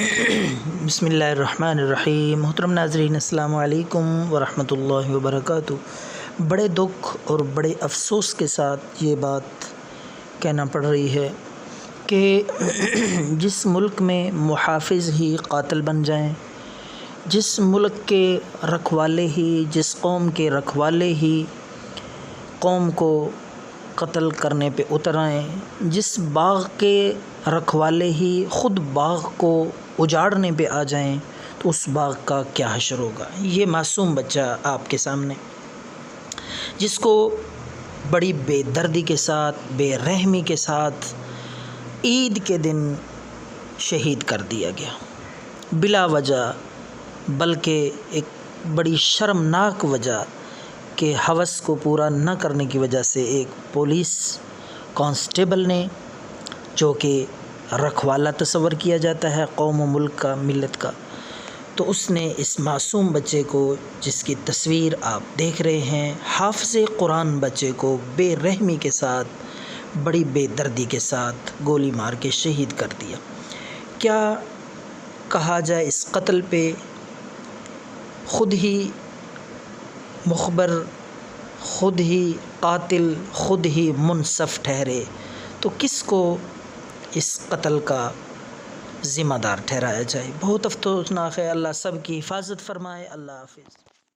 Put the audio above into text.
بسم اللہ الرحمن الرحیم۔ محترم ناظرین، السلام علیکم ورحمۃ اللہ وبرکاتہ۔ بڑے دکھ اور بڑے افسوس کے ساتھ یہ بات کہنا پڑ رہی ہے کہ جس ملک میں محافظ ہی قاتل بن جائیں، جس ملک کے رکھوالے ہی، جس قوم کے رکھوالے ہی قوم کو قتل کرنے پہ اتر آئیں، جس باغ کے رکھوالے ہی خود باغ کو اجاڑنے پہ آ جائیں، تو اس باغ کا کیا حشر ہوگا۔ یہ معصوم بچہ آپ کے سامنے، جس کو بڑی بے دردی کے ساتھ، بے رحمی کے ساتھ عید کے دن شہید کر دیا گیا بلا وجہ، بلکہ ایک بڑی شرمناک وجہ کہ ہوس کو پورا نہ کرنے کی وجہ سے ایک پولیس کانسٹیبل نے، جو کہ رکھوالا تصور کیا جاتا ہے قوم و ملک کا، ملت کا، تو اس نے اس معصوم بچے کو، جس کی تصویر آپ دیکھ رہے ہیں، حافظ قرآن بچے کو بے رحمی کے ساتھ، بڑی بے دردی کے ساتھ گولی مار کے شہید کر دیا۔ کیا کہا جائے اس قتل پہ؟ خود ہی مخبر، خود ہی قاتل، خود ہی منصف ٹھہرے، تو کس کو اس قتل کا ذمہ دار ٹھہرایا جائے؟ بہت افسوسناک ہے۔ اللہ سب کی حفاظت فرمائے۔ اللہ حافظ۔